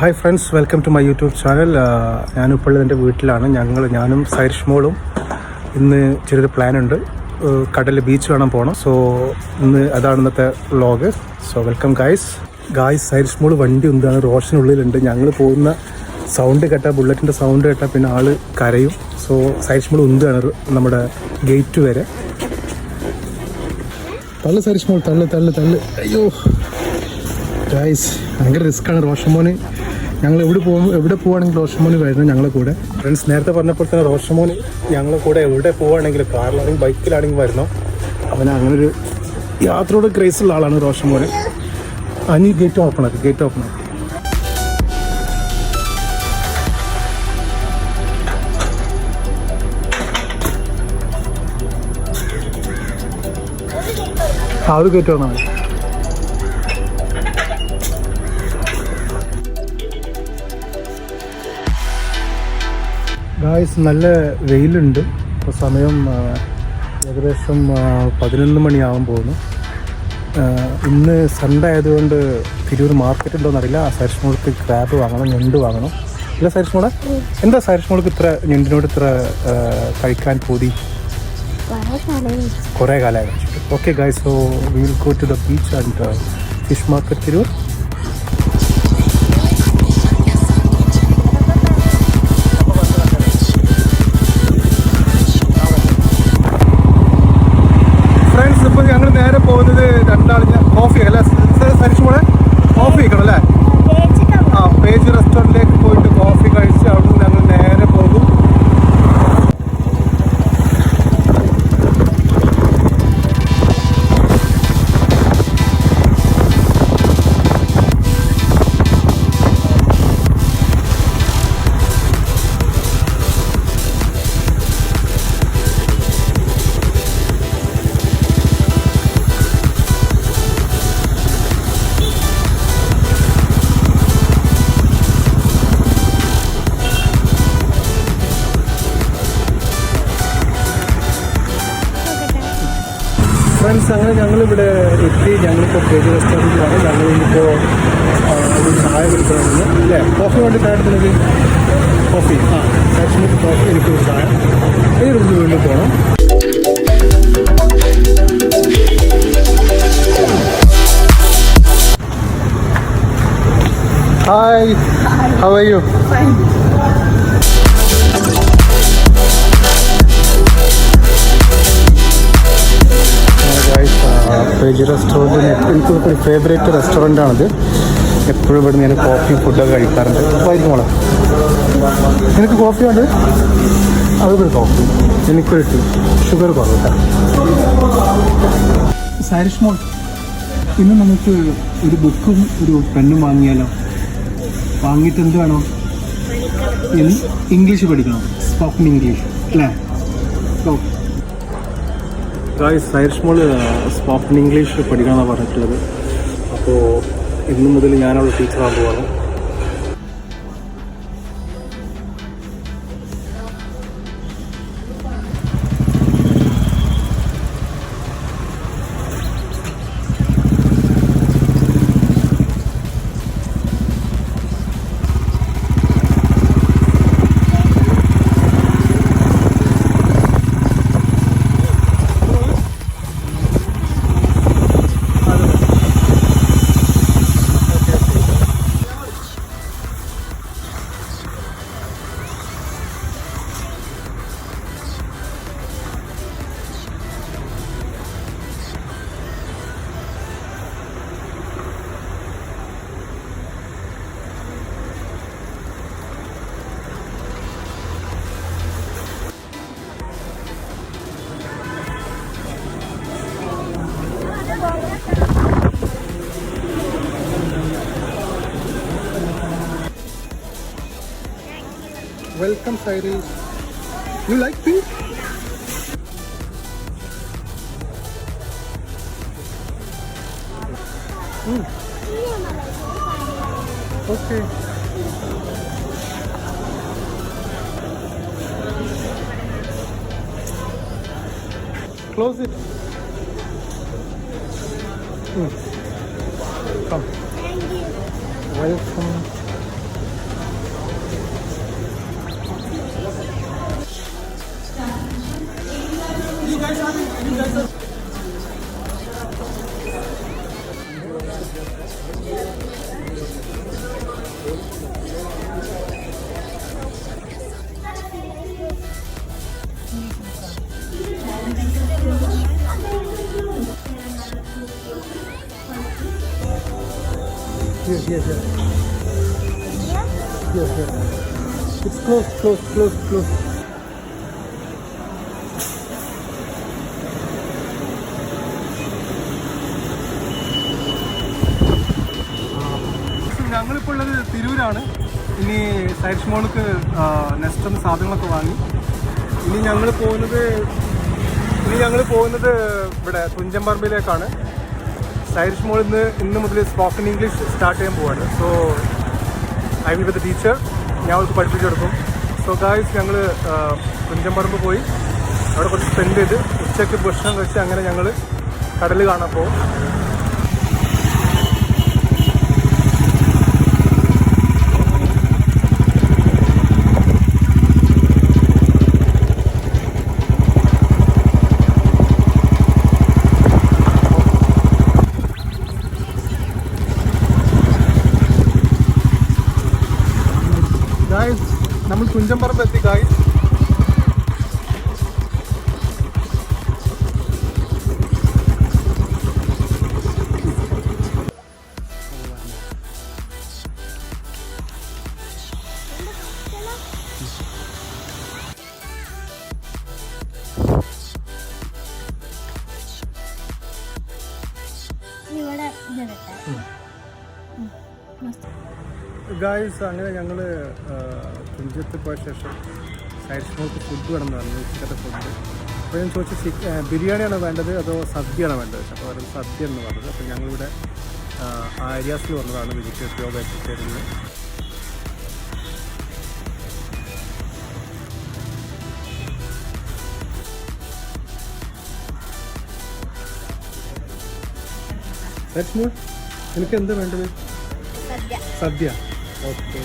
Hi friends, welcome to my YouTube channel. ഞാനിപ്പോൾ എൻ്റെ വീട്ടിലാണ്. ഞാനും സൈറിഷ് മോളും ഇന്ന് ചെറിയൊരു പ്ലാനുണ്ട്. കടലിൽ ബീച്ച് കാണാൻ പോകണം. സോ അതാണ് ഇന്നത്തെ വ്ളോഗ്. So welcome guys. സൈറിഷ് മോള് വണ്ടി എന്താണ് റോഷനുള്ളിലുണ്ട്. ഞങ്ങൾ പോകുന്ന സൗണ്ട് കേട്ടാൽ, ബുള്ളറ്റിൻ്റെ സൗണ്ട് കേട്ടാൽ പിന്നെ ആള് കരയും. സോ സൈറിഷ് മോള് ഉന്താണ് നമ്മുടെ ഗേറ്റ് വരെ. തള്ളു സൈറിഷ് മോൾ, തള്ളു. അയ്യോ ഗായ്സ്, ഭയങ്കര റിസ്ക്കാണ്. റോഷമോന് ഞങ്ങൾ എവിടെ പോവുകയാണെങ്കിൽ റോഷമോന് വരുന്നത് ഞങ്ങളെ കൂടെ. ഫ്രണ്ട്സ് നേരത്തെ പറഞ്ഞപ്പോൾ തന്നെ റോഷമോന് ഞങ്ങളെ കൂടെ എവിടെ പോവുകയാണെങ്കിലും, കാറിലാണെങ്കിൽ ബൈക്കിലാണെങ്കിൽ വരണം. അവന് അങ്ങനൊരു യാത്രയോട് ക്രേസുള്ള ആളാണ് റോഷമോന്. അനി ഗേറ്റ് ഓപ്പൺ ആക്കി. ആ ഒരു ഗേറ്റ് വന്നാൽ മതി. ഗായ്സ്, നല്ല വെയിലുണ്ട്. ഇപ്പോൾ സമയം ഏകദേശം 11 മണിയാവാൻ പോകുന്നു. ഇന്ന് സൺഡേ ആയതുകൊണ്ട് തിരൂർ മാർക്കറ്റ് ഉണ്ടോയെന്ന് അറിയില്ല. സൈറിഷ് മോൾക്ക് ക്രാബ് വാങ്ങണം, ഞണ്ട് വാങ്ങണം. ഇല്ല സൈറിഷ് മോളെ, എന്താ സൈറിഷ് മോൾക്ക് ഇത്ര ഞണ്ടിനോട് ഇത്ര കഴിക്കാൻ പൂതി? കുറേ കാലമായി. Okay guys, so we will go to the beach and fish market Tirur. ഇപ്പോൾ ഞങ്ങൾ നേരെ പോകുന്നത് രണ്ടാളിന് കോഫി അല്ലേ സരിച്ചു മോളെ? കോഫി കഴിക്കണം അല്ലേ? ആ, പേജ് റെസ്റ്റോറൻറ്റിലേക്ക് പോയിട്ട് കോഫി കഴിച്ച് അവിടെ ഞങ്ങൾ നേരെ പോകും. ഫ്രണ്ട്സ്, അങ്ങനെ ഞങ്ങളിവിടെ എത്തി. ഞങ്ങളിപ്പോൾ പേജ് റെസ്റ്റോറൻറ്റിലാണ്. ഞങ്ങളിപ്പോൾ ഒരു ചായ കുടിക്കണമെന്ന് അല്ലേ? കോഫി വേണ്ടി ചായ എടുക്കുന്നത്? കോഫി. സാക്ഷിനിക്ക് കോഫി, എനിക്കൊരു ചായ. ഈ റൂമിൽ വീണ്ടും പോകണം. Hi, how are you? Page restaurant എനിക്കൊരു ഫേവറേറ്റ് റെസ്റ്റോറൻറ്റാണിത്. എപ്പോഴും ഇവിടെ ഞാൻ കോഫി ഫുഡൊക്കെ കഴിക്കാറുണ്ട്. ആയിരിക്കും മോളെ, എനിക്ക് കോഫി ഉണ്ട്. അതൊരു കോഫി, എനിക്കൊരു ടീ, ഷുഗർ കുറവ്. സൈറിഷ് മോൾ, ഇന്ന് നമുക്ക് ഒരു ബുക്കും ഒരു പെണ്ണും വാങ്ങിയാലോ? വാങ്ങിയിട്ട് എന്ത് വേണോ? ഇംഗ്ലീഷ് പഠിക്കണം, സ്പോക്കൺ ഇംഗ്ലീഷ് അല്ലേ? ഗായ്സ്, സൈറിഷ് മോള് സ്പോക്കൺ ഇംഗ്ലീഷ് പഠിക്കണമെന്നാണ് പറഞ്ഞിട്ടുള്ളത്. അപ്പോൾ ഇന്നു മുതൽ ഞാനവിടെ ടീച്ചറാകാൻ പോവാണ്. Welcome, Cyrus. You like pink? Okay. Close it. Come. Thank you. Welcome. Yes, yes. Yes, yes. It's close. ഞങ്ങളിപ്പോൾ ഉള്ളത് തിരൂരാണ്. ഇനി സൈഡ് മോൾക്ക് നെക്സ്റ്റ് സാധനങ്ങളൊക്കെ വാങ്ങി ഇനി ഞങ്ങൾ പോകുന്നത് ഇവിടെ തുഞ്ചൻപറമ്പിലേക്കാണ്. സൈഡ് മോൾ ഇന്ന് മുതൽ സ്പോക്കൺ ഇംഗ്ലീഷ് സ്റ്റാർട്ട് ചെയ്യാൻ പോവാണ്. So I will with teacher, ഞാൻ അവർക്ക് പഠിപ്പിച്ചു കൊടുക്കും. സോ ഗായ്സ്, ഞങ്ങൾ തുഞ്ചൻപറമ്പ് പോയി അവിടെ കുറച്ച് സ്പെൻഡ് ചെയ്ത് ഉച്ചയ്ക്ക് ഭക്ഷണം കഴിച്ച് അങ്ങനെ ഞങ്ങൾ കടൽ കാണാൻ പോകും. ഗായ്സ്, നമ്മൾ തുഞ്ചൻപറമ്പ് എത്തി ഗായ്സ്. ഗായ്സ്, അങ്ങനെ ഞങ്ങൾ തുഞ്ചത്ത് പോയ ശേഷം സൈഡ് സ്മോൾക്ക് ഫുഡ് വേണമെന്ന് പറഞ്ഞു, ഉച്ചക്കത്തെ ഫുഡ്. അപ്പോൾ ഞാൻ ചോദിച്ചു ബിരിയാണിയാണോ വേണ്ടത് അതോ സദ്യയാണോ വേണ്ടത്? അപ്പോൾ അവർ സദ്യ എന്ന് പറഞ്ഞത്. അപ്പോൾ ഞങ്ങളിവിടെ ആര്യാസിൽ വന്നതാണ് വെജിറ്റേറിയൻ വെജിറ്റേറിയനിൽ. സൈഡ് സ്മോൾ, എനിക്ക് എന്താ വേണ്ടത്? സദ്യ. ഓക്കെ.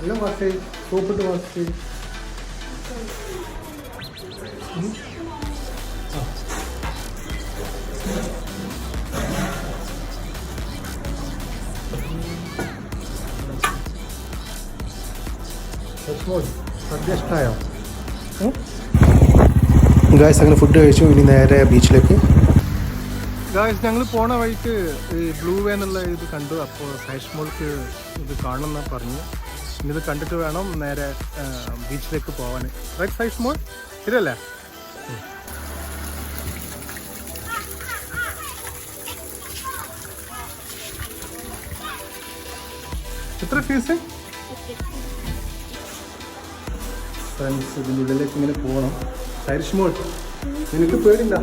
എല്ലാം വാഷ് ചെയ്ത് സോപ്പിട്ട് വാഷ് ചെയ്ത് സദ്യ ഇഷ്ടമായോ? ഗായ്സ്, അങ്ങനെ ഫുഡ് കഴിച്ചു. ഇനി നേരെ ബീച്ചിലേക്ക്. ഗായ്സ്, ഞങ്ങൾ പോണ വഴിക്ക് ഈ ബ്ലൂ വേ എന്നുള്ള ഇത് കണ്ടു. അപ്പോൾ സൈഡ് മോൾക്ക് ഇത് കാണണമെന്ന് പറഞ്ഞു. ഇനി ഇത് കണ്ടിട്ട് വേണം നേരെ ബീച്ചിലേക്ക് പോകാൻ. റൈറ്റ് സൈഡ് മോൾ ഇതല്ലേ? എത്ര ഫീസ്? ഫ്രണ്ട്സ്, ഇതിൻ്റെ ഉള്ളിലേക്ക് ഇങ്ങനെ പോകണം. സൈഡ് മോൾ, നിനക്ക് പേടിണ്ട?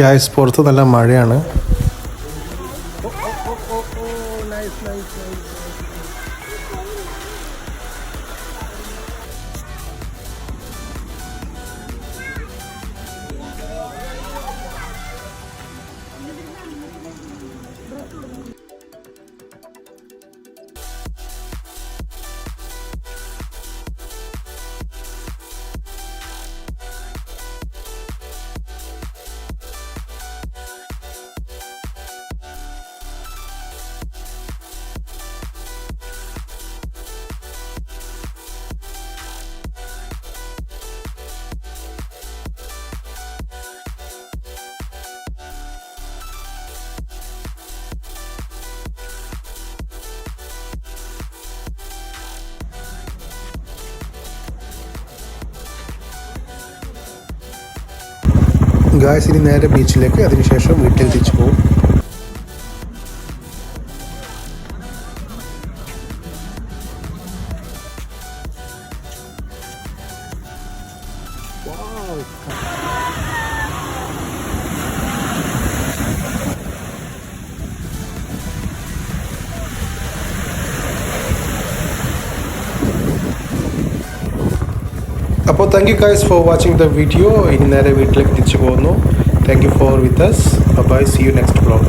ഗായ്സ്, പുറത്ത് നല്ല മഴയാണ്. ഗായ്സ്, ഇനി നേരെ ബീച്ചിലേക്ക്, അതിനുശേഷം വീട്ടിൽ തിരിച്ചു പോകും. അപ്പോൾ thank you guys for watching the video. ഇനി നേരെ വീട്ടിലേക്ക് തിരിച്ചു പോകുന്നു. Thank you for with us. Bye, see you next vlog.